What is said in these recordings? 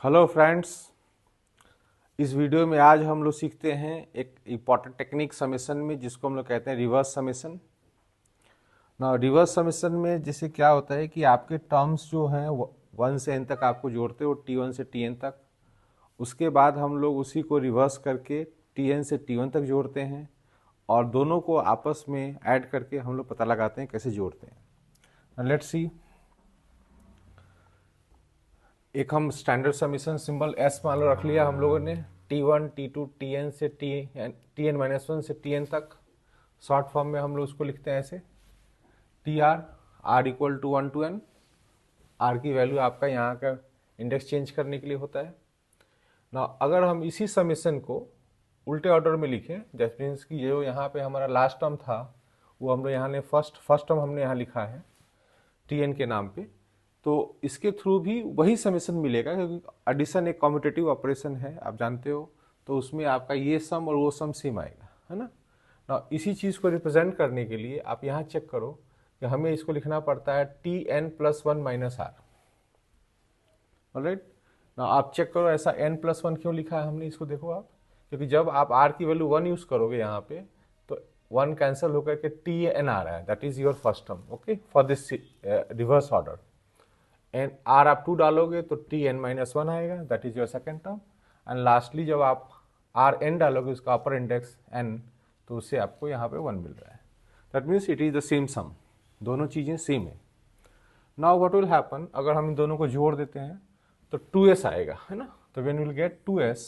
Hello friends. इस video में आज हम लोग सीखते हैं एक इम्पॉर्टेंट टेक्निक समेशन में, जिसको हम लोग कहते हैं रिवर्स समेशन। ना रिवर्स समेशन में जैसे क्या होता है कि आपके टर्म्स जो हैं 1 से n तक आपको जोड़ते हो, T1 से Tn तक। उसके बाद हम लोग उसी को रिवर्स करके Tn से T1 तक जोड़ते हैं और दोनों को आपस में ऐड करके हम लोग पता लगाते हैं कैसे जोड़ते हैं। Let's see. एक हम स्टैंडर्ड समीशन सिंबल एस मान लो रख लिया हम लोगों ने। T1 T2 Tn से Tn-1 से Tn तक। शॉर्ट फॉर्म में हम लोग उसको लिखते हैं ऐसे Tr, r equal to 1 to n। r की वैल्यू आपका यहाँ का इंडेक्स चेंज करने के लिए होता है ना। अगर हम इसी समीशन को उल्टे ऑर्डर में लिखें, दैट मीन्स कि जो यहाँ पे हमारा लास्ट टर्म था वो हम लोग यहाँ ने फर्स्ट टर्म हमने यहाँ लिखा है Tn के नाम पे, तो इसके थ्रू भी वही समेशन मिलेगा, क्योंकि एडिशन एक कम्यूटेटिव ऑपरेशन है, आप जानते हो। तो उसमें आपका ये सम और वो सम सेम आएगा, है ना। ना इसी चीज़ को रिप्रेजेंट करने के लिए आप यहाँ चेक करो कि हमें इसको लिखना पड़ता है Tn+1 माइनस आर। ऑलराइट ना, आप चेक करो ऐसा n+1 क्यों लिखा है हमने, इसको देखो आप। क्योंकि जब आप r की वैल्यू 1 यूज करोगे यहाँ पे, तो 1 कैंसिल होकर के Tn आ रहा है, that is your first term. Okay, for this reverse order. N r आप 2 डालोगे तो Tn-1 आएगा, that is your second term. And lastly जब आप Rn डालोगे, उसका अपर इंडेक्स n, तो उससे आपको यहाँ पे 1 मिल रहा है। That means it is the same sum, दोनों चीज़ें सेम है। नाउ व्हाट विल हैपन, अगर हम इन दोनों को जोड़ देते हैं तो 2s आएगा, है ना। तो when will get 2s,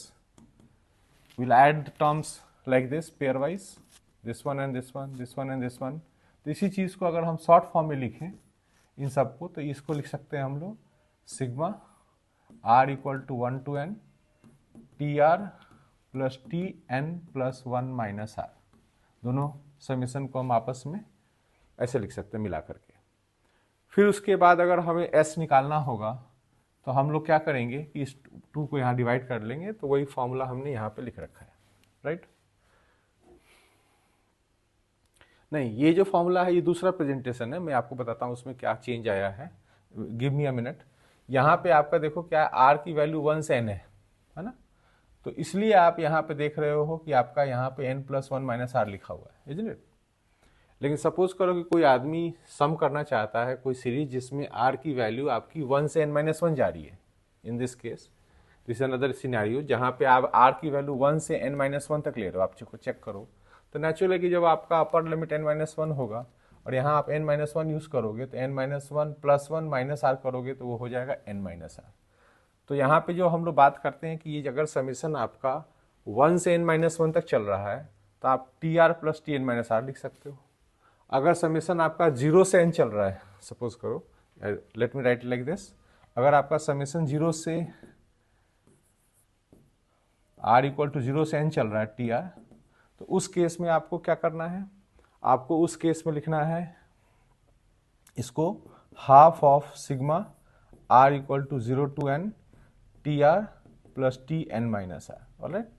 will add the terms like this pair wise, this one and this one, this one and this one. तो इसी चीज़ को अगर हम शॉर्ट फॉर्म में लिखें इन सबको, तो इसको लिख सकते हैं हम लोग sigma r equal to 1 to n Tr plus Tn+1 minus r. दोनों समीशन को हम आपस में ऐसे लिख सकते हैं मिला करके। फिर उसके बाद अगर हमें s निकालना होगा तो हम लोग क्या करेंगे कि इस 2 को यहाँ डिवाइड कर लेंगे, तो वही फॉर्मूला हमने यहाँ पे लिख रखा है, राइट। नहीं, ये जो फॉर्मूला है ये दूसरा प्रेजेंटेशन है, मैं आपको बताता हूँ उसमें क्या चेंज आया है। Give me a minute. यहाँ पे आपका देखो क्या है, आर की वैल्यू 1 से n है ना। तो इसलिए आप यहाँ पे देख रहे हो कि आपका यहाँ पे n+1 माइनस आर लिखा हुआ है, इजंट इट। लेकिन सपोज करो कि कोई आदमी सम करना चाहता है कोई सीरीज जिसमें आर की वैल्यू आपकी 1 से n-1 जा रही है। In this case this another scenario जहाँ पे आप आर की वैल्यू 1 से n-1 तक ले रहे हो, आप चेक करो। तो नेचुरल है कि जब आपका अपर लिमिट n-1 होगा और यहाँ आप n-1 यूज करोगे, तो n-1+1 माइनस आर करोगे तो वो हो जाएगा n-आर। तो यहाँ पे जो हम लोग बात करते हैं कि ये अगर समीशन आपका 1 से n-1 तक चल रहा है तो आप Tr प्लस Tn-आर लिख सकते हो। अगर समीशन आपका 0 से n चल रहा है, सपोज करो, let me right like this. अगर आपका समीशन 0 से r इक्वल टू 0 से n चल रहा है Tr, तो उस केस में आपको क्या करना है, आपको उस केस में लिखना है इसको half of sigma r equal to 0 to n Tr plus Tn-आर। ऑलराइट।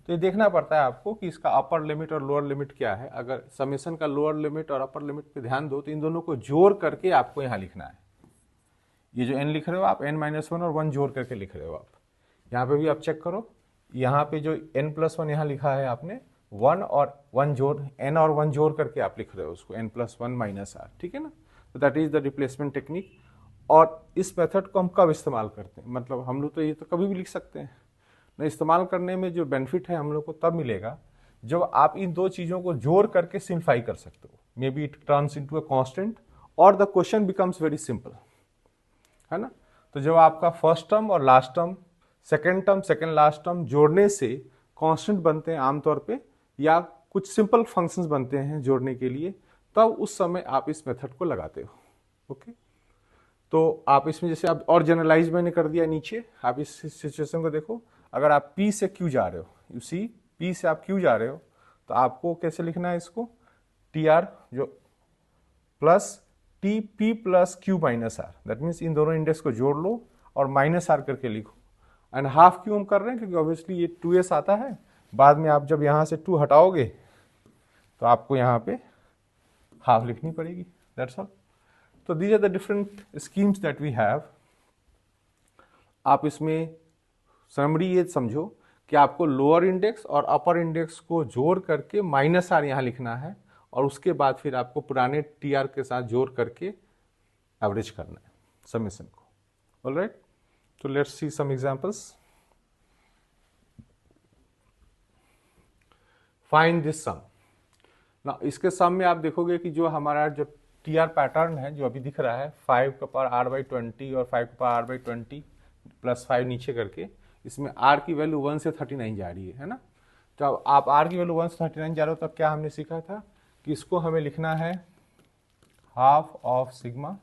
तो ये देखना पड़ता है आपको कि इसका अपर लिमिट और लोअर लिमिट क्या है। अगर समेशन का लोअर लिमिट और अपर लिमिट पे ध्यान दो तो इन दोनों को जोड़ करके आपको यहाँ लिखना है। ये जो n लिख रहे हो आप n-1 और 1 जोड़ करके लिख रहे हो आप। यहाँ पे भी आप चेक करो, यहाँ पे जो n+1 यहाँ लिखा है आपने 1 और 1 जोड़, n और 1 जोड़ करके आप लिख रहे हो उसको n+1 माइनस आर, ठीक है ना। तो that is the replacement technique. और इस मेथड को हम कब इस्तेमाल करते हैं, मतलब हम लोग तो ये तो कभी भी लिख सकते हैं ना। इस्तेमाल करने में जो बेनिफिट है हम लोग को तब मिलेगा जब आप इन दो चीज़ों को जोड़ करके सिंप्लीफाई कर सकते हो। Maybe it turns into a constant और the question becomes very simple, है ना। तो जब आपका फर्स्ट टर्म और last term, second last term जोड़ने से कांस्टेंट बनते हैं आमतौर पे, या कुछ सिंपल फंक्शंस बनते हैं जोड़ने के लिए, तब उस समय आप इस मेथड को लगाते हो। ओके, तो आप इसमें जैसे आप और जनरलाइज मैंने कर दिया नीचे, आप इस सिचुएशन को देखो। अगर आप P से Q जा रहे हो, यू सी P से आप Q जा रहे हो, तो आपको कैसे लिखना है इसको, Tr जो plus Tp plus Q minus r. That means in दोनों इंडेक्स को जोड़ लो और माइनस आर करके लिखो। एंड हाफ क्यों हम कर रहे हैं, क्योंकि ऑब्वियसली ये 2s आता है, बाद में आप जब यहाँ से 2 हटाओगे तो आपको यहाँ पे हाफ लिखनी पड़ेगी, दैट्स ऑल। तो these are the different schemes that we have. आप इसमें समरी ये समझो कि आपको लोअर इंडेक्स और अपर इंडेक्स को जोड़ करके माइनस आर यहाँ लिखना है, और उसके बाद फिर आपको पुराने टी आर के साथ जोड़ करके एवरेज करना है समेशन को। ऑलराइट, तो let's see some examples. Find this sum. ना इसके सम में आप देखोगे कि जो हमारा जो टी आर पैटर्न है जो अभी दिख रहा है 5 का पावर आर बाई 20 और 5 का पावर आर बाई 20 प्लस 5 नीचे करके, इसमें आर की वैल्यू 1 से 39 जा रही है ना। तो अब आप आर की वैल्यू 1 से 39 जा रहे हो, तब क्या हमने सीखा था कि इसको हमें लिखना है half of sigma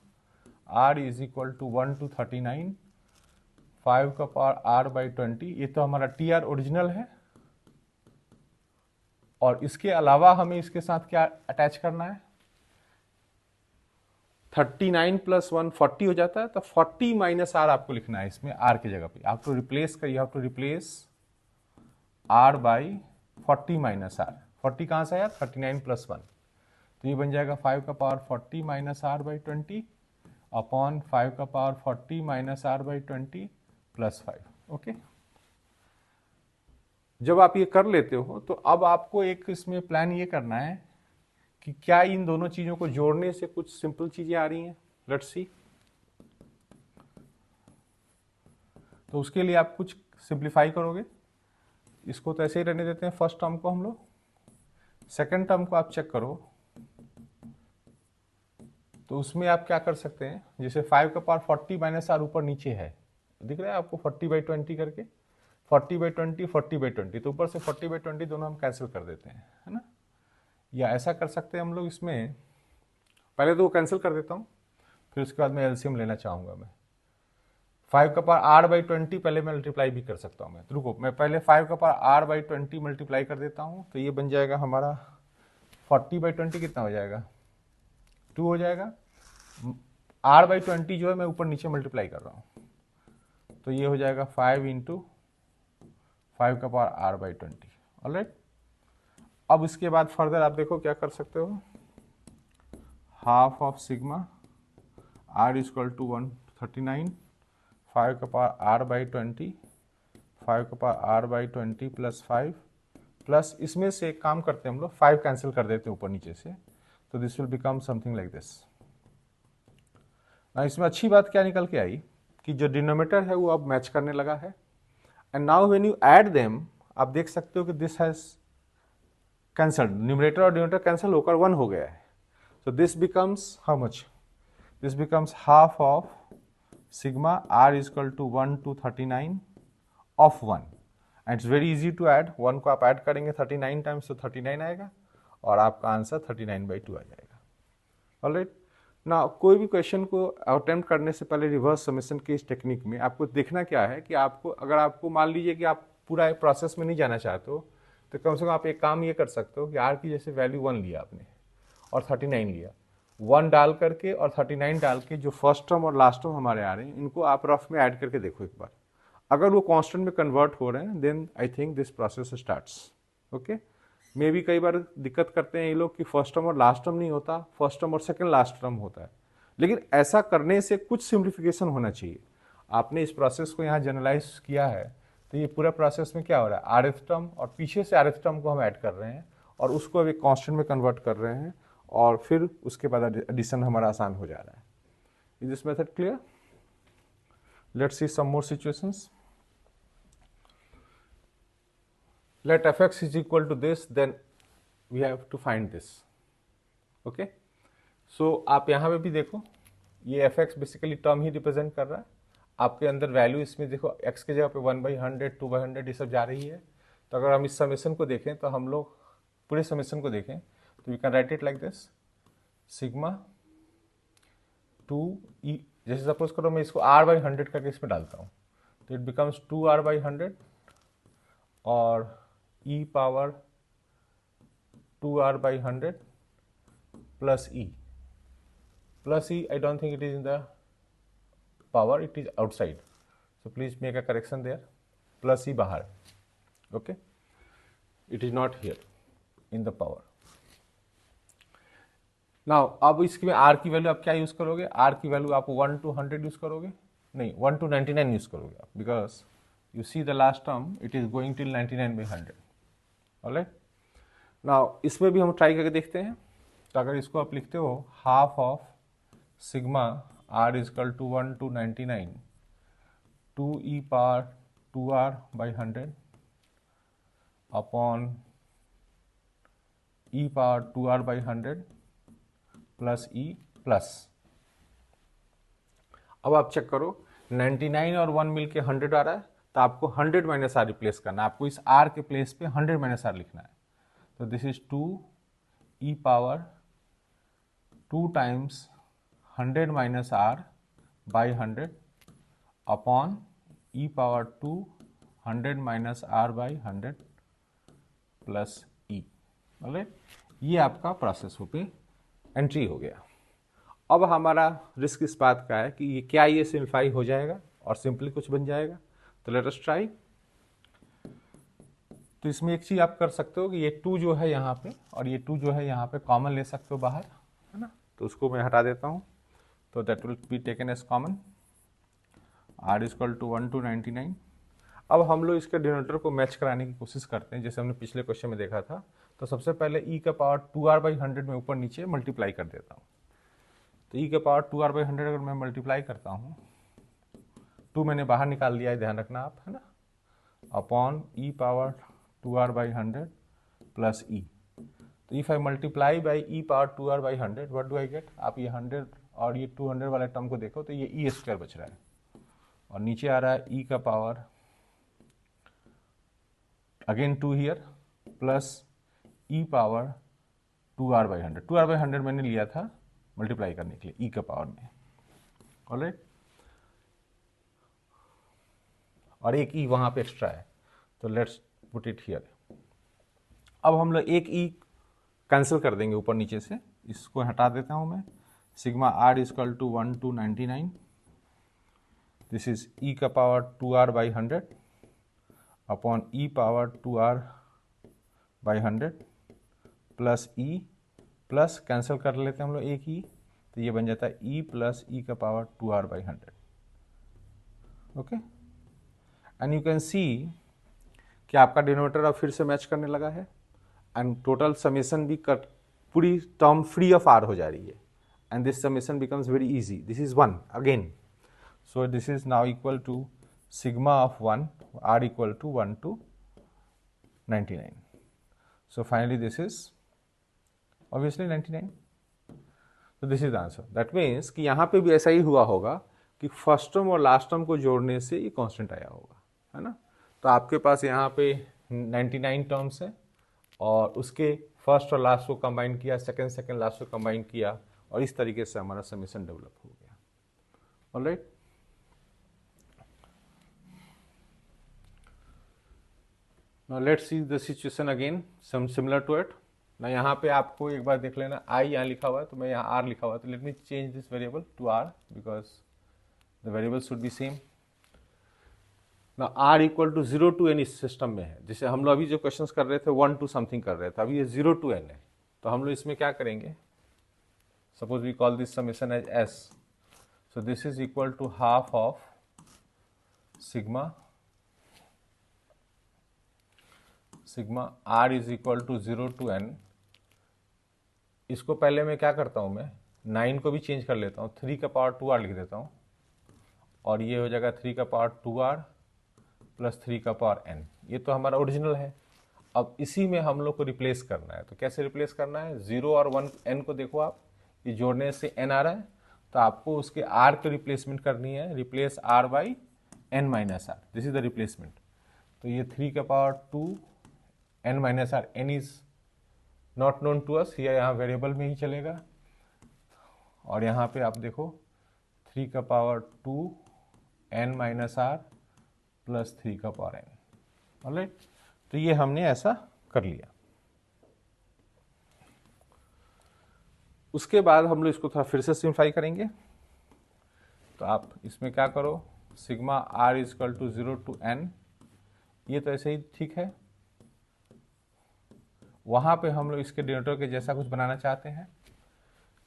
r is equal to 1 to 39 5 का पावर आर बाई 20। ये तो हमारा टी आर ओरिजिनल है, और इसके अलावा हमें इसके साथ क्या अटैच करना है, 39 प्लस 1 40 हो जाता है, तो 40 माइनस आर आपको लिखना है इसमें, आर की जगह पे आप तो रिप्लेस करिए, आप तो replace r by 40 minus r. 40 कहाँ से आया, 39 प्लस 1, तो ये बन जाएगा 5 का power 40 minus r by 20 upon 5 का power 40 minus r by 20 plus 5। Okay, जब आप ये कर लेते हो तो अब आपको एक इसमें प्लान ये करना है कि क्या इन दोनों चीजों को जोड़ने से कुछ सिंपल चीजें आ रही हैं। Let's see. तो उसके लिए आप कुछ सिंप्लीफाई करोगे, इसको तो ऐसे ही रहने देते हैं फर्स्ट टर्म को हम लोग, सेकंड टर्म को आप चेक करो। तो उसमें आप क्या कर सकते हैं, जैसे 5 का पावर 40 माइनस आर ऊपर नीचे है, दिख रहा है आपको 40 बाई 20 करके, 40 बाई 20 40 बाई 20, तो ऊपर से 40 बाई 20 दोनों हम कैंसिल कर देते हैं, है ना। या ऐसा कर सकते हैं हम लोग, इसमें पहले तो वो कैंसिल कर देता हूँ, फिर उसके बाद मैं एलसीएम लेना चाहूँगा। मैं 5 का पावर आर बाई 20 पहले मल्टीप्लाई भी कर सकता हूँ मैं, तो रुको मैं पहले 5 का पावर आर बाई 20 मल्टीप्लाई कर देता हूँ, तो ये बन जाएगा हमारा 40 बाई 20 कितना हो जाएगा, 2 हो जाएगा। आर बाई 20 जो है मैं ऊपर नीचे मल्टीप्लाई कर रहा हूँ, तो ये हो जाएगा 5 इंटू 5 का पावर आर बाई 20। ऑलराइट, अब इसके बाद फर्दर आप देखो क्या कर सकते हो, half of sigma r is equal to 139 5 का पावर आर बाई 20 5 का power r by 20 plus 5 plus इसमें से एक काम करते हैं हम लोग, 5 कैंसिल कर देते हैं ऊपर नीचे से, तो this will become something like this. इसमें अच्छी बात क्या निकल के आई कि जो डिनोमिनेटर है वो अब मैच करने लगा है, and now when you add them आप देख सकते हो कि दिस हैज कैंसल्ड, न्यूमरेटर और डिनोमिनेटर कैंसिल होकर 1 हो गया है। So this becomes how much? This becomes half of sigma r is equal to 1 to 39 of 1, and it's very easy to add, 1 को आप ऐड करेंगे 39 टाइम्स तो 39 आएगा, और आपका आंसर 39/2 आ जाएगा। ऑलराइट, ना कोई भी क्वेश्चन को अटेम्प्ट करने से पहले रिवर्स समेशन की इस टेक्निक में आपको देखना क्या है कि आपको, अगर आपको मान लीजिए कि आप पूरा प्रोसेस में नहीं जाना चाहते हो, तो कम से कम आप एक काम ये कर सकते हो कि आर की जैसे वैल्यू 1 लिया आपने और 39 लिया, 1 डाल करके और 39 डाल के जो फर्स्ट टर्म और लास्ट टर्म हमारे आ रहे हैं इनको आप रफ में ऐड करके देखो एक बार, अगर वो कांस्टेंट में कन्वर्ट हो रहे हैं then I think this process starts. Okay, मे भी कई बार दिक्कत करते हैं ये लोग कि फर्स्ट टर्म और लास्ट टर्म नहीं होता, फर्स्ट टर्म और सेकंड लास्ट टर्म होता है, लेकिन ऐसा करने से कुछ सिंप्लीफिकेशन होना चाहिए। आपने इस प्रोसेस को यहाँ जनरलाइज किया है, तो ये पूरा प्रोसेस में क्या हो रहा है, आरएफ टर्म और पीछे से आरएफ टर्म को हम ऐड कर रहे हैं और उसको अब एक कांस्टेंट में कन्वर्ट कर रहे हैं, और फिर उसके बाद एडिशन हमारा आसान हो जा रहा है। Is this method clear? Let's see some more situations. Let fx is equal to this, then we have to find this. Okay, so आप यहाँ पे भी देखो, ये fx बेसिकली टर्म ही रिप्रेजेंट कर रहा है, आपके अंदर वैल्यू इसमें देखो x की जगह पे 1/100 2/100 ये सब जा रही है। तो अगर हम इस समेशन को देखें, तो हम लोग पूरे समेशन को देखें तो we can write it like this, sigma 2e, जैसे सपोज करो मैं इसको r/100 करके इसमें डालता हूँ, तो इट बिकम्स 2r/100 और e power 2r/100 plus e, I don't think it is in the power, it is outside, so please make a correction there, plus e बाहर, okay, it is not here in the power. Now अब इसमें r की value आप क्या use करोगे, r की value आप 1 to 100 use करोगे, नहीं 1 to 99 यूज करोगे आप, because you see the last term it is going till 99 by 100. Alright, now इसमें भी हम ट्राई करके देखते हैं। तो अगर इसको आप लिखते हो half of sigma r is equal to 1 to 99 2 e power 2r by 100 upon e power 2r by 100 plus e plus. अब आप चेक करो 99 और 1 मिलके 100 आ रहा है, तो आपको 100 माइनस आर रिप्लेस करना है। आपको इस r के प्लेस पे 100 माइनस आर लिखना है। तो this is 2 e power 2 times 100 minus r by 100 upon e power 2 100 minus r by 100 plus e। ये आपका प्रोसेस हो पे एंट्री हो गया। अब हमारा रिस्क इस बात का है कि ये क्या ये सिंप्लीफाई हो जाएगा और सिंपली कुछ बन जाएगा। तो लेट अस ट्राई। तो इसमें एक चीज आप कर सकते हो कि ये 2 जो है यहाँ पे और ये 2 जो है यहाँ पे कॉमन ले सकते हो बाहर, है ना। तो उसको मैं हटा देता हूँ। तो that will be taken as common. r is equal to 1 to 99। अब हम लोग इसके डिनोमिनेटर को मैच कराने की कोशिश करते हैं, जैसे हमने पिछले क्वेश्चन में देखा था। तो सबसे पहले e का पावर 2r बाई 100 में ऊपर नीचे मल्टीप्लाई कर देता हूँ। तो e का पावर 2r बाई 100 अगर मैं मल्टीप्लाई करता हूँ, 2 मैंने बाहर निकाल दिया है, ध्यान रखना आप, है ना, upon e power 2r by 100 plus e। तो if I multiply by e power 2r by 100 what do I get. आप ये 100 और ये 200 वाले टर्म को देखो तो ये e स्क्वायर बच रहा है और नीचे आ रहा है e का power again 2 here plus e power 2r by 100। 2r by 100 मैंने लिया था मल्टीप्लाई करने के लिए e का पावर में, ऑलराइट। और एक e वहां पे एक्स्ट्रा है, तो लेट्स पुट इट हियर। अब हम लोग एक e कैंसिल कर देंगे ऊपर नीचे से, इसको हटा देता हूं मैं। Sigma r is equal to 1 to 99। This is e का power 2r by 100 upon e power 2r by 100 plus e plus cancel कर लेते हैं हम लोग एक e, तो ये बन जाता है e प्लस e का power 2r by 100। Okay, and you can see कि आपका डिनोमिनेटर अब फिर से मैच करने लगा है एंड टोटल समेशन भी कट, पूरी टर्म फ्री ऑफ r हो जा रही है and this summation becomes very easy. This is 1 again, so this is now equal to sigma of 1 r equal to 1 to 99। So finally this is obviously 99। तो this is the answer. That means कि यहाँ पे भी ऐसा ही हुआ होगा कि फर्स्ट टर्म और लास्ट टर्म को जोड़ने से ये कांस्टेंट आया होगा, है ना। तो आपके पास यहाँ पे 99 टर्म्स है और उसके फर्स्ट और लास्ट को कंबाइन किया, सेकंड लास्ट को कंबाइन किया और इस तरीके से हमारा समेशन डेवलप हो गया, alright. Now let's see the situation again some similar to it. ना यहाँ पे आपको एक बार देख लेना, आई यहाँ लिखा हुआ है तो मैं यहाँ r लिखा हुआ है, तो let me change this variable to r because the variable should be same. ना r equal to 0 to n इस सिस्टम में है, जैसे हम लोग अभी जो क्वेश्चंस कर रहे थे 1 to समथिंग कर रहे थे, अभी ये 0 to n है। तो हम लोग इसमें क्या करेंगे, suppose we call this summation as s। So this is equal to half of sigma r is equal to 0 to n। इसको पहले मैं क्या करता हूं, मैं 9 को भी चेंज कर लेता हूं, 3 का पावर 2r लिख देता हूं और ये हो जाएगा 3 का पावर 2r प्लस 3 का पावर n। ये तो हमारा ओरिजिनल है। अब इसी में हम लोग को रिप्लेस करना है। तो कैसे रिप्लेस करना है, 0 और 1 n को देखो आप, ये जोड़ने से n आ रहा है, तो आपको उसके r की रिप्लेसमेंट करनी है, replace r by n minus r। This is the replacement. तो ये 3 का power 2 n minus r, n is not known to us, ये यहाँ वेरिएबल में ही चलेगा। और यहाँ पे आप देखो 3 का power 2 n minus r plus 3 का पावर n, ऑलराइट। तो ये हमने ऐसा कर लिया। उसके बाद हम लोग इसको थोड़ा फिर से सिंप्लीफाई करेंगे। तो आप इसमें क्या करो, sigma r is equal to 0 to n, ये तो ऐसे ही ठीक है। वहां पे हम लोग इसके डिनोमिनेटर के जैसा कुछ बनाना चाहते हैं,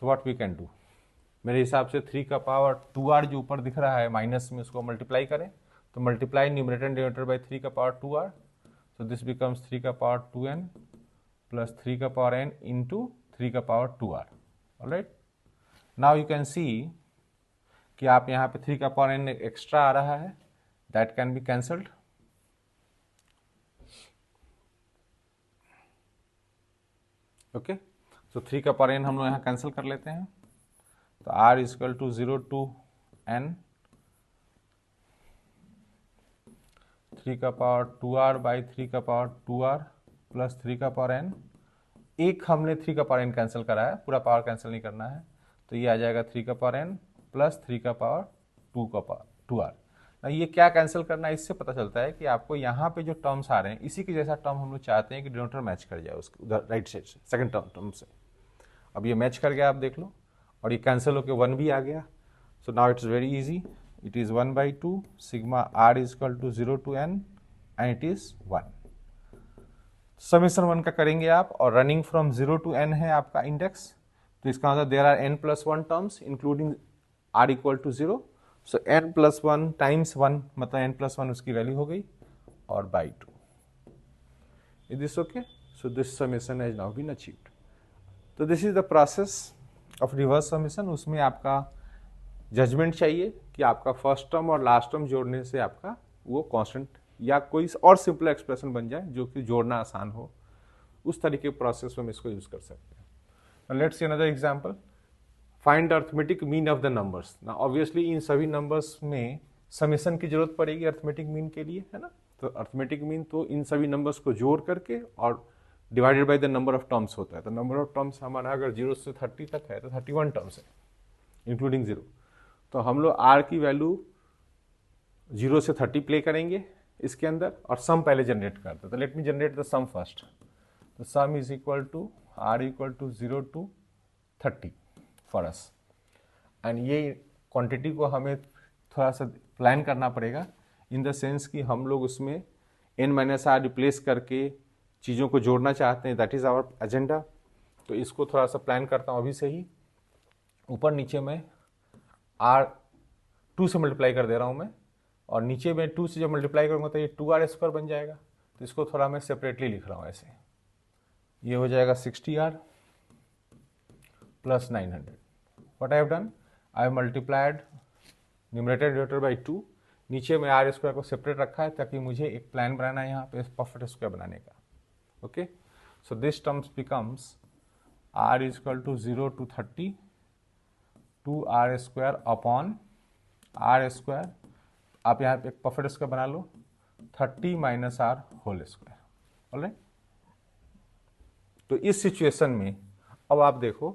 तो व्हाट वी कैन डू, मेरे हिसाब से 3 का पावर 2r जो ऊपर दिख रहा है माइनस में, उसको मल्टीप्लाई करें तो multiply numerator and denominator by 3 का power 2r, so this becomes 3 का पावर 2n plus 3 का पावर n into 3 का power 2r. Alright, now you can see कि आप यहाँ पे 3 का पावर n एक्स्ट्रा आ रहा है, that can be cancelled. Okay, so 3 का पावर n हम लोग यहाँ कैंसिल कर लेते हैं. तो r equal to 0 to n 3 का पावर 2r बाई 3 का पावर 2r प्लस 3 का पावर n. एक हमने 3 का पावर n कैंसिल करा है, पूरा पावर कैंसिल नहीं करना है, तो ये आ जाएगा 3 का पावर n प्लस 3 का पावर 2 का पावर 2r. ये क्या कैंसिल करना है, इससे पता चलता है कि आपको यहाँ पे जो टर्म्स आ रहे हैं इसी के जैसा टर्म हम लोग चाहते हैं कि डिनोमिनेटर मैच कर जाए उसके उधर राइट साइड से, सेकंड टर्म से. अब ये मैच कर गया, आप देख लो, और ये कैंसिल होकर 1 भी आ गया. So now it's very easy, it is 1/2 सिग्मा r equal to 0 to n and it is 1. Summation 1 का करेंगे आप, और रनिंग फ्रॉम 0 to n है आपका इंडेक्स, तो इसका मतलब there are n+1 terms including r equal to 0. So n+1 times 1 मतलब n+1 उसकी वैल्यू हो गई, और by 2. Is this okay? So this summation has now been achieved. तो this is the process of reverse summation. उसमें आपका judgement चाहिए कि आपका फर्स्ट टर्म और लास्ट टर्म जोड़ने से आपका वो कांस्टेंट या कोई और सिंपल एक्सप्रेशन बन जाए जो कि जोड़ना आसान हो. उस तरीके के प्रोसेस में हम इसको यूज कर सकते हैं. Let's see another example. Find the arithmetic mean of the numbers. ना ऑब्वियसली इन सभी नंबर्स में समेशन की जरूरत पड़ेगी अर्थमेटिक मीन के लिए, है ना. तो अर्थमेटिक मीन तो इन सभी नंबर्स को जोड़ करके और divided by the number of terms होता है. तो नंबर ऑफ टर्म्स हमारा अगर 0 से 30 तक है तो 31 टर्म्स है इंक्लूडिंग 0. तो हम लोग r की वैल्यू 0 से 30 प्ले करेंगे इसके अंदर, और सम पहले जनरेट करते हैं. तो let me generate the sum first. तो sum is equal to r equal to 0 to 30 for us. And ये क्वांटिटी को हमें थोड़ा सा प्लान करना पड़ेगा, इन द सेंस कि हम लोग उसमें n-r रिप्लेस करके चीज़ों को जोड़ना चाहते हैं. That is our agenda. तो इसको थोड़ा सा प्लान करता हूँ अभी से ही. ऊपर नीचे में r 2 से मल्टीप्लाई कर दे रहा हूँ मैं, और नीचे में 2 से जब मल्टीप्लाई करूँगा तो ये 2r² बन जाएगा. तो इसको थोड़ा मैं सेपरेटली लिख रहा हूँ ऐसे. ये हो जाएगा 60r plus 900. What I have done, I have multiplied numerator denominator by 2. नीचे में r² को सेपरेट रखा है ताकि मुझे एक प्लान बनाना है यहाँ पे परफेक्ट स्क्वायर बनाने का. Okay, so this terms becomes r equal to 0 to 30 2r² upon r². आप यहाँ पे एक परफेक्ट स्क्वायर बना लो, 30 - r होल स्क्वायर. ऑलराइट, तो इस सिचुएशन में अब आप देखो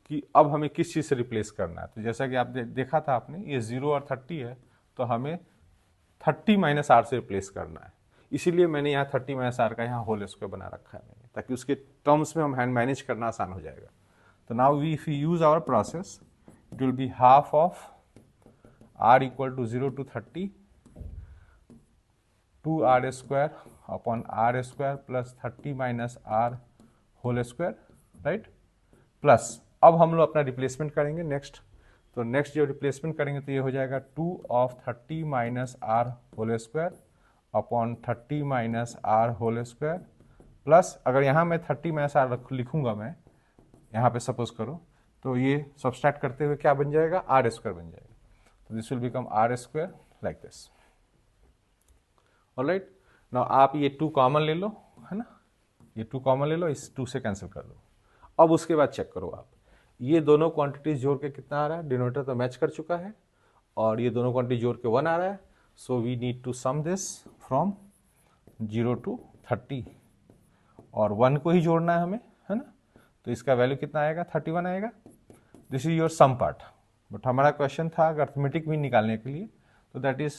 कि अब हमें किस चीज़ से रिप्लेस करना है. तो जैसा कि आप देखा था आपने, ये 0 और 30 है, तो हमें 30 - r से रिप्लेस करना है. इसीलिए मैंने यहाँ 30 - r का यहाँ होल स्क्वायर बना रखा है मैंने, ताकि उसके टर्म्स में हम हैंड मैनेज करना आसान हो जाएगा. तो now we if you use our process, it will be half of r equal to 0 to 30 2r² upon r² plus 30 - r whole square, right. Plus अब हम लोग अपना रिप्लेसमेंट करेंगे नेक्स्ट. तो नेक्स्ट जो रिप्लेसमेंट करेंगे तो ये हो जाएगा 2 of 30 - r whole square upon 30 - r whole square plus, अगर यहाँ मैं 30 - r लिखूंगा मैं यहाँ पे सपोज करो, तो ये सब्सट्रैक्ट करते हुए क्या बन जाएगा, r² बन जाएगा. तो this will become r² like this. Alright, now आप ये 2 कॉमन ले लो, है ना. ये 2 कॉमन ले लो, इस 2 से कैंसिल कर दो. अब उसके बाद चेक करो आप, ये दोनों क्वांटिटीज जोड़ के कितना आ रहा है. डिनोमिनेटर तो मैच कर चुका है, और ये दोनों क्वांटिटी जोड़ के 1 आ रहा है. So we need to sum this from 0 to 30, और 1 को ही जोड़ना है हमें, है ना. तो इसका वैल्यू कितना आएगा, 31 आएगा. This is your sum part. But हमारा क्वेश्चन था अर्थमेटिक मीन निकालने के लिए, तो that is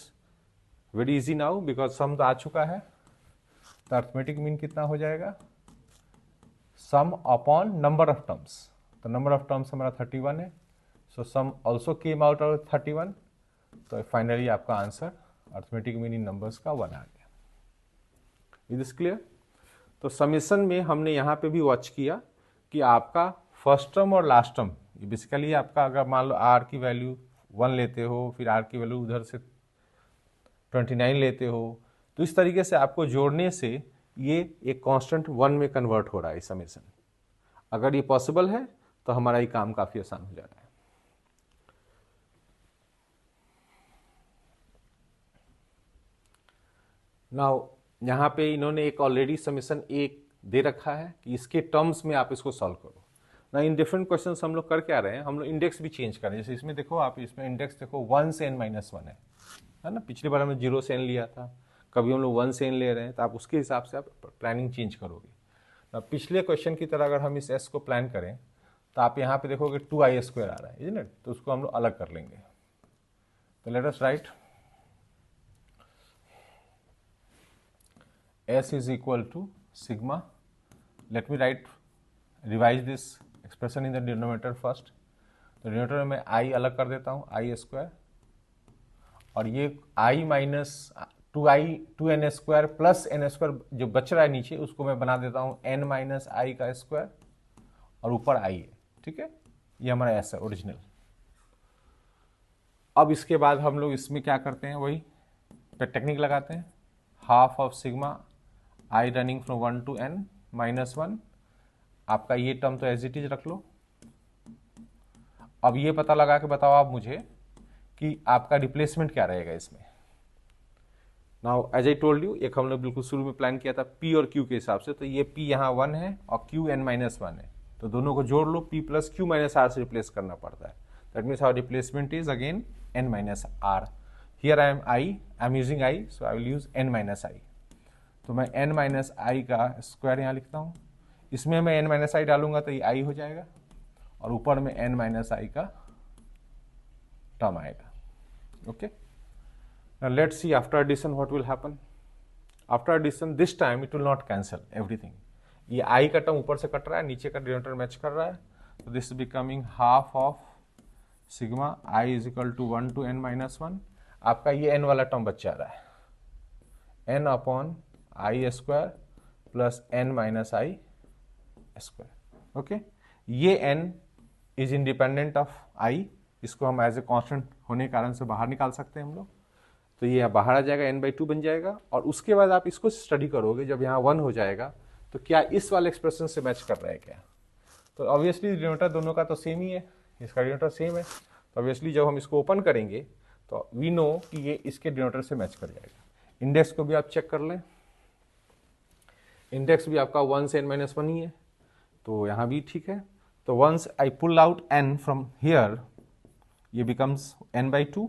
very easy now because sum तो आ चुका है. तो अर्थमेटिक मीन कितना हो जाएगा, सम अपॉन नंबर ऑफ टर्म्स. तो नंबर ऑफ टर्म्स हमारा 31 है, सो सम ऑल्सो केम आउट ऑफ 31. तो फाइनली आपका answer arithmetic mean in numbers का 1 आ गया. Is this clear. तो समेशन में हमने यहाँ पे भी वॉच किया कि आपका फर्स्ट टर्म और लास्ट टर्म, ये बेसिकली आपका, अगर मान लो r की वैल्यू 1 लेते हो, फिर r की वैल्यू उधर से 29 लेते हो, तो इस तरीके से आपको जोड़ने से ये एक कांस्टेंट 1 में कन्वर्ट हो रहा है समेशन। अगर ये पॉसिबल है तो हमारा ये काम काफ़ी आसान हो जा रहा है। नाउ यहाँ पे इन्होंने एक ऑलरेडी समेशन एक दे रखा है कि इसके टर्म्स में आप इसको सॉल्व करो ना। इन डिफरेंट क्वेश्चंस हम लोग कर क्या रहे हैं, हम लोग इंडेक्स भी चेंज कर रहे हैं। जैसे इसमें देखो, आप इसमें इंडेक्स देखो 1 से n-1 है ना। पिछली बार हमने 0 से n लिया था, कभी हम लोग 1 से n ले रहे हैं, तो आप उसके हिसाब से आप प्लानिंग चेंज करोगे ना। पिछले क्वेश्चन की तरह अगर हम इस s को प्लान करें तो आप यहाँ पे देखोगे 2i² आ रहा है, इज़ इट? तो उसको हम लोग अलग कर लेंगे। तो let us right s is equal to sigma, let me write, revise this expression in the denominator first। तो डिनोमिनेटर में i अलग कर देता हूँ, i², और ये i minus 2n² plus n² जो बच रहा है नीचे, उसको मैं बना देता हूँ n-i² और ऊपर i है, ठीक है। ये हमारा s है ओरिजिनल। अब इसके बाद हम लोग इसमें क्या करते हैं, वही टेक्निक लगाते हैं, half of sigma i running from 1 to n-1। आपका ये टर्म तो एज इट इज रख लो। अब ये पता लगा के बताओ आप मुझे कि आपका रिप्लेसमेंट क्या रहेगा इसमें। Now as I told you, एक हम लोग बिल्कुल शुरू में प्लान किया था p और q के हिसाब से, तो ये p यहाँ 1 है और q n-1 है, तो दोनों को जोड़ लो, p plus q minus r से रिप्लेस करना पड़ता है। That means our replacement is again n-r। Here I am using i, so I will use n-i। तो मैं n-i का स्क्वायर यहाँ लिखता हूँ, इसमें मैं n-i डालूंगा तो ये i हो जाएगा, और ऊपर में n-i का टर्म आएगा। Okay, now let's see after addition what will happen। after addition this time it will not cancel everything। ये i का टर्म ऊपर से कट रहा है, नीचे का डिनोमिनेटर मैच कर रहा है, तो this is becoming half of sigma i is equal to 1 to n-1। आपका ये n वाला टर्म बच जा रहा है, n upon i² plus n-i²। Okay, ये n is independent of i, इसको हम एज ए कॉन्स्टेंट होने के कारण से बाहर निकाल सकते हैं हम लोग, तो ये बाहर आ जाएगा, n/2 बन जाएगा। और उसके बाद आप इसको स्टडी करोगे, जब यहाँ 1 हो जाएगा तो क्या इस वाले एक्सप्रेशन से मैच कर रहा है क्या। तो ऑब्वियसली डिनोमिनेटर दोनों का तो सेम ही है, इसका डिनोमिनेटर सेम है, तो ऑब्वियसली जब हम इसको ओपन करेंगे तो वी नो कि ये इसके डिनोमिनेटर से मैच कर जाएगा। इंडेक्स को भी आप चेक कर लें, इंडेक्स भी आपका 1 से n-1 ही है, तो यहाँ भी ठीक है। तो once I pull out n from here, ये बिकम्स n/2,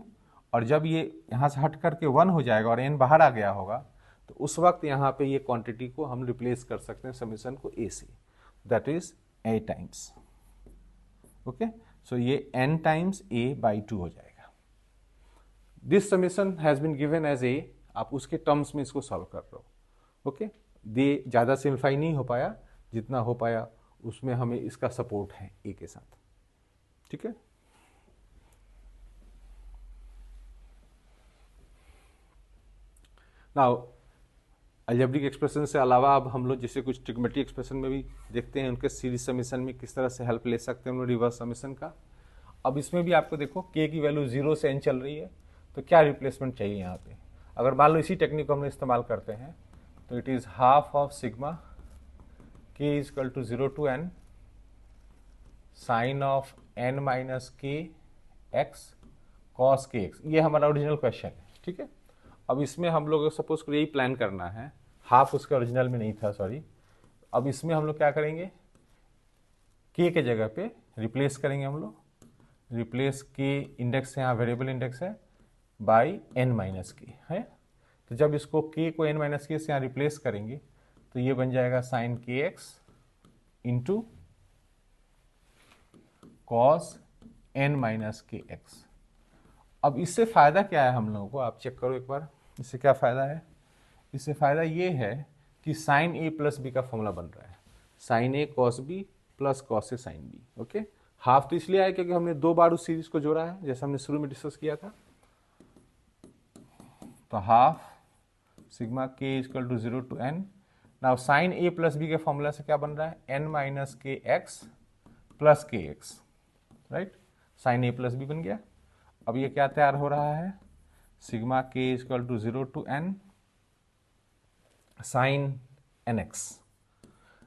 और जब ये यहाँ से हट करके 1 हो जाएगा और n बाहर आ गया होगा, तो उस वक्त यहाँ पे ये क्वांटिटी को हम रिप्लेस कर सकते हैं समेशन को a से, that is a times. Okay, so ये n टाइम्स a/2 हो जाएगा। This summation has been given as a, आप उसके टर्म्स में इसको सॉल्व कर रहे हो। ओके, दे ज़्यादा सिंप्लीफाई नहीं हो पाया, जितना हो पाया उसमें हमें इसका सपोर्ट है a के साथ, ठीक है। नाउ अलजेब्रिक एक्सप्रेशन से अलावा अब हम लोग जैसे कुछ ट्रिग्नोमेट्रिक एक्सप्रेशन में भी देखते हैं, उनके सीरीज समेशन में किस तरह से हेल्प ले सकते हैं हम लोग रिवर्स समेशन का। अब इसमें भी आपको देखो k की वैल्यू 0 से n चल रही है, तो क्या रिप्लेसमेंट चाहिए यहाँ पे। अगर मान लो इसी टेक्निक को हम इस्तेमाल करते हैं, तो it is half of sigma k is equal to 0 to n sine of n-k x cos kx। ये हमारा ओरिजिनल क्वेश्चन है, ठीक है। अब इसमें हम लोग सपोज को यही प्लान करना है, हाफ उसके ओरिजिनल में नहीं था, सॉरी। अब इसमें हम लोग क्या करेंगे, k के जगह पे रिप्लेस करेंगे हम लोग, रिप्लेस k इंडेक्स यहाँ वेरिएबल इंडेक्स है बाई n-k है। तो जब इसको k को n-k से यहाँ रिप्लेस करेंगे तो ये बन जाएगा sign kx into cos n-kx। अब इससे फ़ायदा क्या है हम लोगों को, आप चेक करो एक बार, इससे क्या फ़ायदा है। इससे फ़ायदा ये है कि साइन a प्लस बी का फॉर्मूला बन रहा है, sine a cos b plus cos a sine b। Okay, half तो इसलिए आया क्योंकि हमने 2 बार उस सीरीज को जोड़ा है, जैसा हमने शुरू में डिस्कस किया था। तो half sigma k equal to 0 to n। Now sine a plus b के फॉर्मूला से क्या बन रहा है, n-kx plus kx, right. Sine a plus b बन गया। अब ये क्या तैयार हो रहा है, sigma K is equal to 0 to n sine nx।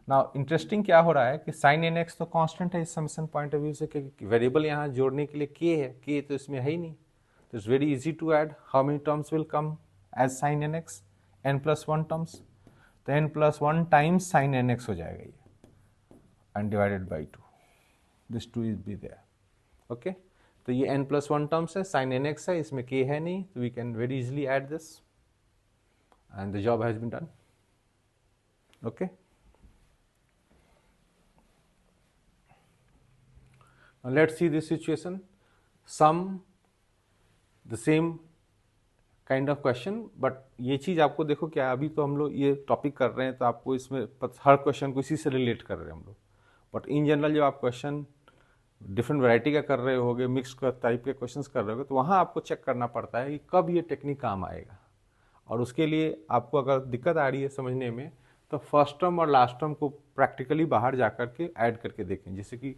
Now interesting क्या हो रहा है कि साइन nx तो कांस्टेंट है इस समेशन पॉइंट ऑफ व्यू से, क्योंकि वेरिएबल यहाँ जोड़ने के लिए k है, k तो इसमें है ही नहीं, तो it's very easy to add. How many terms will come as sine nx? n+1 terms, तो n+1 टाइम्स साइन nx हो जाएगा ये, and divided by 2, this 2 is be there. Okay, तो ये n+1 टर्म्स है, साइन nx है, इसमें k है नहीं, तो we can very easily add this and the job has been done. Okay, now let's see this situation, sum the same kind of question, but ये चीज़ आपको देखो क्या, अभी तो हम लोग ये टॉपिक कर रहे हैं तो आपको इसमें हर क्वेश्चन को इसी से रिलेट कर रहे हैं हम लोग, बट इन जनरल जब आप क्वेश्चन डिफरेंट वैरायटी का कर रहे होगे, मिक्स टाइप के क्वेश्चंस कर रहे होगे, तो वहाँ आपको चेक करना पड़ता है कि कब ये टेक्निक काम आएगा। और उसके लिए आपको अगर दिक्कत आ रही है समझने में, तो फर्स्ट टर्म और लास्ट टर्म को प्रैक्टिकली बाहर जा करके ऐड करके देखें। जैसे कि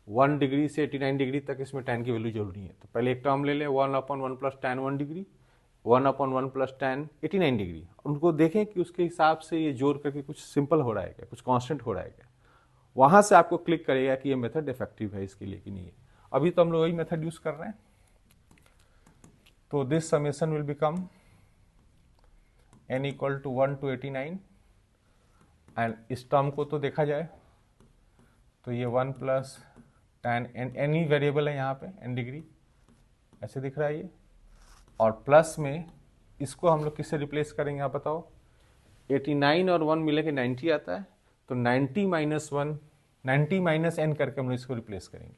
1 डिग्री से 89 डिग्री तक इसमें tan की वैल्यू जरूरी है, तो पहले एक टर्म ले लें 1/1 plus tan 1 degree, 1/1 plus tan 89 degree, उनको देखें कि उसके हिसाब से ये जोड़ करके कुछ सिंपल हो रहा है क्या, कुछ कांस्टेंट हो रहा है क्या। वहाँ से आपको क्लिक करेगा कि ये मेथड इफेक्टिव है इसके लिए कि नहीं है। अभी तो हम लोग वही मेथड यूज कर रहे हैं। तो this summation will become n equal to 1 to 89, and इस टर्म को तो देखा जाए तो ये 1 प्लस tan एनी वेरिएबल है यहाँ पे n डिग्री, ऐसे दिख रहा है ये, और प्लस में इसको हम लोग किससे रिप्लेस करेंगे आप बताओ। 89 और 1 मिले के 90 आता है, तो 90 माइनस 1, 90 माइनस n करके हम लोग इसको रिप्लेस करेंगे,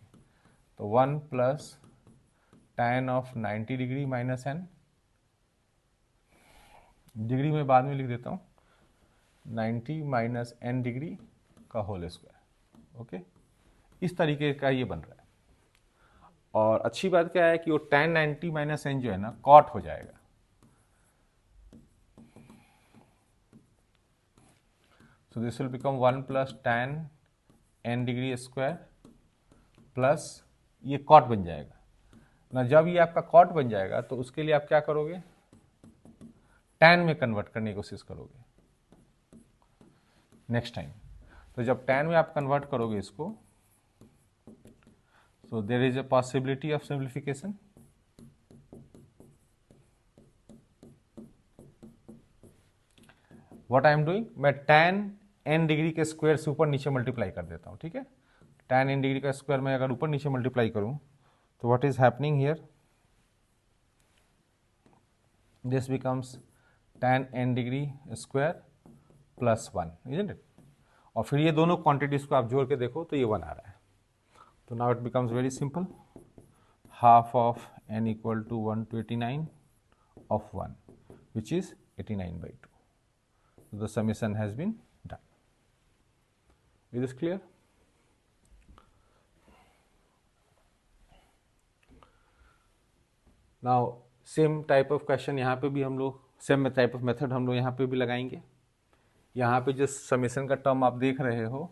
तो 1 plus tan of 90 degree minus n, degree में बाद में लिख देता हूँ, 90 माइनस n डिग्री का होल स्क्वायर। ओके, इस तरीके का ये बन रहा है। और अच्छी बात क्या है कि वो tan 90 माइनस n जो है ना कॉट हो जाएगा, so this will become 1 plus tan n degree square plus ये कॉट बन जाएगा ना। जब ये आपका कॉट बन जाएगा तो उसके लिए आप क्या करोगे, tan में कन्वर्ट करने की कोशिश करोगे नेक्स्ट टाइम। तो जब tan में आप कन्वर्ट करोगे इसको, so there is a possibility of simplification। What I am doing, मैं tan n डिग्री के स्क्वायर से ऊपर नीचे मल्टीप्लाई कर देता हूँ, ठीक है। tan n डिग्री का स्क्वायर मैं अगर ऊपर नीचे मल्टीप्लाई करूँ तो what is happening here, this becomes tan n degree square plus 1, isn't it? और फिर ये दोनों क्वांटिटीज को आप जोड़ के देखो तो ये 1 आ रहा है। तो now it becomes very simple, half of n equal to 1 to 89 of 1 which is 89/2. So the summation has been done. Is this clear? Now same type of question यहाँ पे भी हम लोग, सेम टाइप ऑफ मेथड हम लोग यहाँ पे भी लगाएंगे। यहाँ पे जिस समेशन का टर्म आप देख रहे हो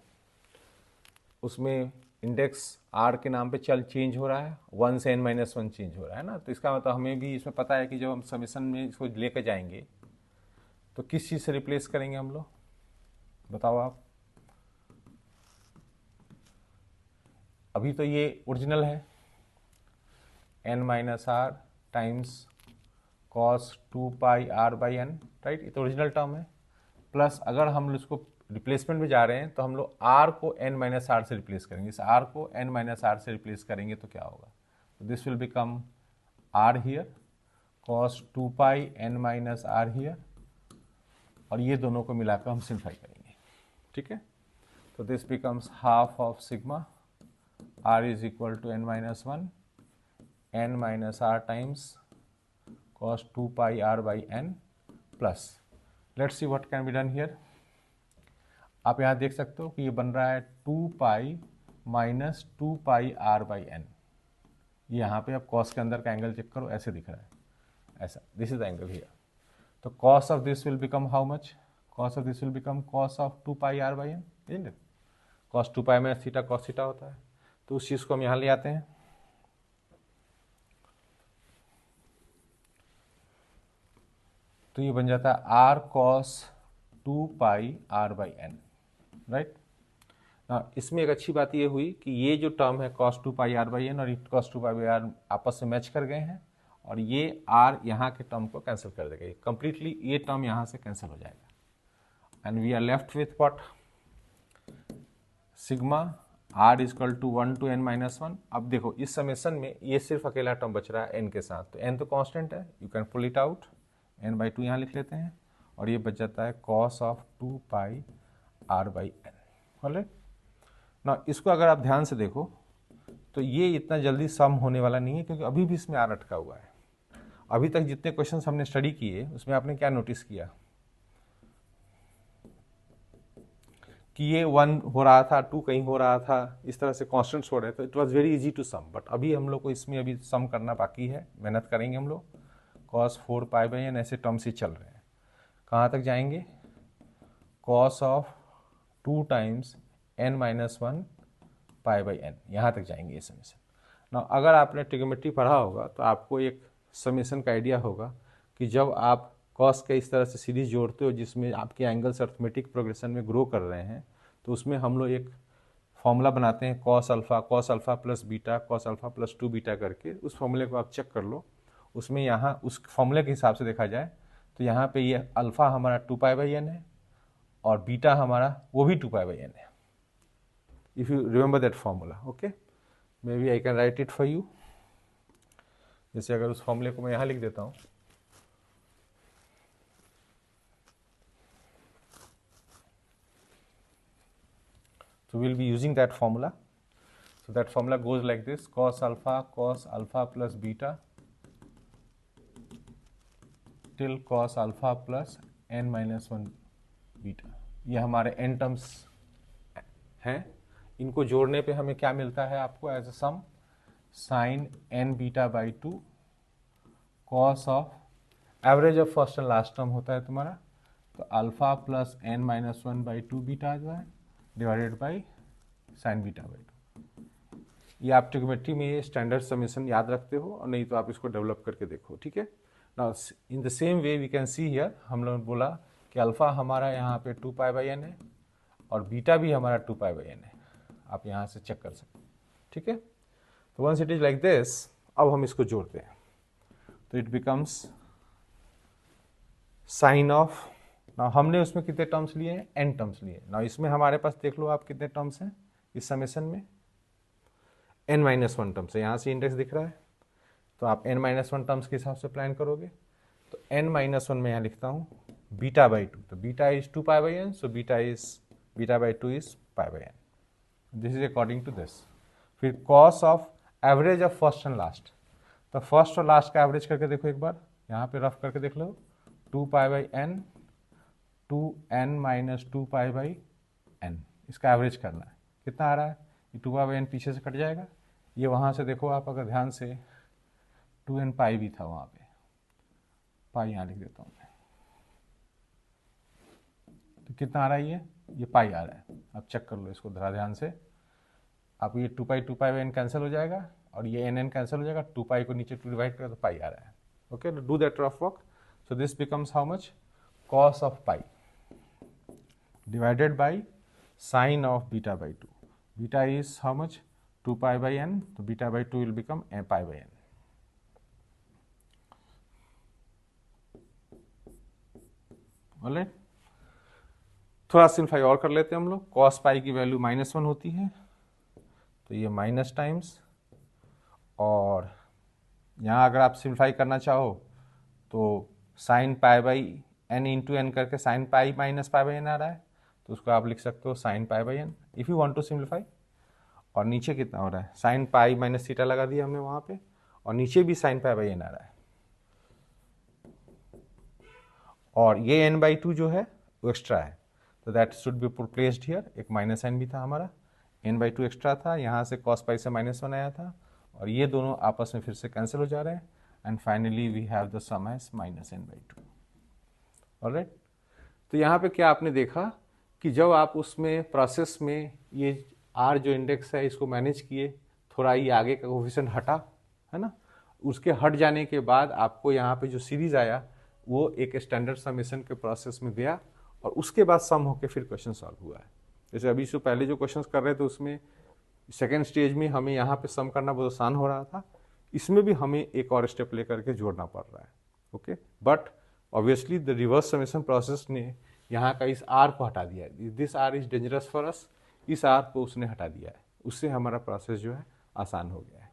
उसमें इंडेक्स r के नाम पे चल चेंज हो रहा है, 1 से n-1 चेंज हो रहा है ना। तो इसका मतलब हमें भी इसमें पता है कि जब हम समेशन में इसको लेकर जाएंगे तो किस चीज़ से रिप्लेस करेंगे हम लोग, बताओ आप। अभी तो ये ओरिजिनल है, n-r times cos 2 pi r/n, right, ये तो ओरिजिनल टर्म है। प्लस अगर हम इसको रिप्लेसमेंट में जा रहे हैं तो हम लोग r को n-r से रिप्लेस करेंगे। इस r को n-r से रिप्लेस करेंगे तो क्या होगा, this will become r here, cos 2 pi n-r here, और ये दोनों को मिलाकर हम सिंप्लीफाई करेंगे, ठीक है। तो this becomes half of sigma r is equal to n-1 n-r times cos 2 pi r/n plus, let's see what can be done here. आप यहाँ देख सकते हो कि ये बन रहा है 2 पाई माइनस 2 पाई r/n। ये यहाँ पे आप cos के अंदर का एंगल चेक करो, ऐसे दिख रहा है, ऐसा, this is the angle here. तो cos of this will become how much, cos of this will become cos of 2 pi r/n, isn't it? cos 2 पाई में थीटा cos थीटा होता है, तो उस चीज़ को हम यहाँ ले आते हैं। तो ये बन जाता है R cos 2 pi R by N, right. इसमें एक अच्छी बात ये हुई कि ये जो टर्म है cos 2 pi R by N और cos 2 पाई बाई आर आपस में मैच कर गए हैं, और ये आर यहाँ के टर्म को कैंसिल कर देगा, कंप्लीटली ये टर्म यहाँ से कैंसिल हो जाएगा, and we are left with what, sigma R is equal to 1 to n-1। अब देखो इस समेशन में ये सिर्फ अकेला टर्म बच रहा है n के साथ, तो n तो कांस्टेंट है, you can pull it out, n/2 यहाँ लिख लेते हैं, और ये बच जाता है cos of 2 pi r by N. Alright, ना इसको अगर आप ध्यान से देखो तो ये इतना जल्दी सम होने वाला नहीं है, क्योंकि अभी भी इसमें r अटका हुआ है। अभी तक जितने क्वेश्चंस हमने स्टडी किए उसमें आपने क्या नोटिस किया कि ये 1 हो रहा था, 2 कहीं हो रहा था, इस तरह से कॉन्स्टेंट्स हो रहे थे, it was very easy to sum. But अभी हम लोग को इसमें अभी सम करना बाकी है, मेहनत करेंगे हम लोग। cos 4 पाई बाई एन ऐसे टर्म्स ही चल रहे हैं, कहाँ तक जाएंगे, cos of 2 times n-1 pi by N, यहाँ तक जाएंगे ये समेशन। ना अगर आपने ट्रिग्नोमेट्री पढ़ा होगा तो आपको एक समेशन का आइडिया होगा कि जब आप कॉस के इस तरह से सीरीज जोड़ते हो जिसमें आपके एंगल्स अर्थमेटिक प्रोग्रेशन में ग्रो कर रहे हैं, तो उसमें हम लोग एक फॉर्मूला बनाते हैं cos alpha plus beta cos alpha plus 2 beta करके। उस फॉर्मूले को आप चेक कर लो, उसमें यहाँ उस फॉर्मूले के हिसाब से देखा जाए तो यहाँ पे ये अल्फा हमारा 2 पाई बाई एन है और बीटा हमारा वो भी 2 पाई बाई एन है, if you remember that formula. Okay, maybe I can write it for you. जैसे अगर उस फॉर्मूले को मैं यहाँ लिख देता हूँ, so we'll be using that formula. So that formula goes like this: cos alpha plus beta till cos alpha plus n-1 beta. ये हमारे n टर्म्स हैं, इनको जोड़ने पे हमें क्या मिलता है आपको as a sum, sine n beta by 2 cos of average of first and last term होता है तुम्हारा, तो alpha plus n-1 by 2 beta आ जाए divided by sine beta by 2। ये आप ट्रिग्नोमेट्री में ये स्टैंडर्ड समेशन याद रखते हो, और नहीं तो आप इसको डेवलप करके देखो, ठीक है। Now in the same way we can see here, हम लोगों ने बोला कि अल्फा हमारा यहाँ पे 2 पाई बाई एन है और बीटा भी हमारा 2 पाई बाई एन है, आप यहाँ से चेक कर सकते हो, ठीक है। तो once it is like this, अब हम इसको जोड़ते हैं तो इट बिकम्स साइन ऑफ, ना हमने उसमें कितने टर्म्स लिए हैं, n टर्म्स लिए। ना इसमें हमारे पास देख लो आप कितने टर्म्स हैं इस समेशन में, n-1 टर्म्स है, यहाँ से इंडेक्स दिख रहा है, तो आप n-1 टर्म्स के हिसाब से प्लान करोगे। तो n-1 में यहाँ लिखता हूँ बीटा बाई 2, तो beta is 2 pi by n, so beta by 2 is pi by n, this is according to this. फिर cos of average of first and last, तो फर्स्ट और लास्ट का एवरेज करके देखो एक बार, यहाँ पे रफ करके देख लो, 2 pi by n 2n-2 pi by n, इसका एवरेज करना है, कितना आ रहा है, ये 2 पाई बाई एन पीछे से कट जाएगा, ये वहाँ से देखो आप अगर ध्यान से 2n पाई भी था वहाँ पे, पाई यहाँ लिख देता हूँ मैं, तो कितना आ रहा है, ये पाई आ रहा है। आप चेक कर लो इसको जरा ध्यान से, आप ये 2 पाई बाई एन कैंसिल हो जाएगा और ये n कैंसिल हो जाएगा, 2 पाई को नीचे 2 डिवाइड करें तो पाई आ रहा है। Okay, do that rough work. So this becomes how much, cos of pi divided by sine of beta by 2. Beta is how much? 2 pi by n. So beta by 2 will become a pi by n. Alright? थोड़ा simplify और कर लेते हैं हम लोग। cos पाई की value -1 होती है, तो ये माइनस टाइम्स, और यहाँ अगर आप सिंप्लीफाई करना चाहो तो sine pi by n into n करके sine pi minus pi by n आ रहा है, तो उसको आप लिख सकते हो sine pi by n if you want to simplify. और नीचे कितना हो रहा है, साइन पाई माइनस थीटा लगा दिया हमने वहाँ पे, और नीचे भी साइन पाई बाई एन आ रहा है, और ये n/2 जो है वो एक्स्ट्रा है, तो that should be placed here. एक माइनस n भी था हमारा, n/2 एक्स्ट्रा था, यहाँ से cos पाई से -1 आया था, और ये दोनों आपस में फिर से कैंसिल हो जा रहे हैं, and finally we have the sum as -n/2। Alright, तो यहाँ पे क्या आपने देखा कि जब आप उसमें प्रोसेस में ये r जो इंडेक्स है इसको मैनेज किए, थोड़ा ये आगे का कोफिशिएंट हटा, है ना, उसके हट जाने के बाद आपको यहाँ पे जो सीरीज आया वो एक स्टैंडर्ड समेशन के प्रोसेस में गया और उसके बाद सम होके फिर क्वेश्चन सॉल्व हुआ है। जैसे अभी से पहले जो क्वेश्चंस कर रहे थे उसमें सेकेंड स्टेज में हमें यहाँ पे सम करना बहुत आसान हो रहा था, इसमें भी हमें एक और स्टेप लेकर के जोड़ना पड़ रहा है। Okay, but obviously the reverse summation process ने यहाँ का इस आर को हटा दिया है। This R is dangerous for us, इस आर को उसने हटा दिया है, उससे हमारा प्रोसेस जो है आसान हो गया है।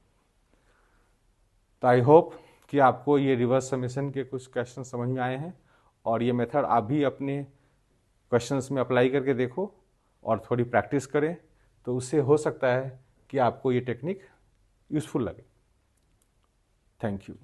तो आई होप कि आपको ये रिवर्स समेशन के कुछ क्वेश्चन समझ में आए हैं और ये मेथड आप भी अपने क्वेश्चंस में अप्लाई करके देखो और थोड़ी प्रैक्टिस करें, तो उससे हो सकता है कि आपको ये टेक्निक यूजफुल लगे। Thank you.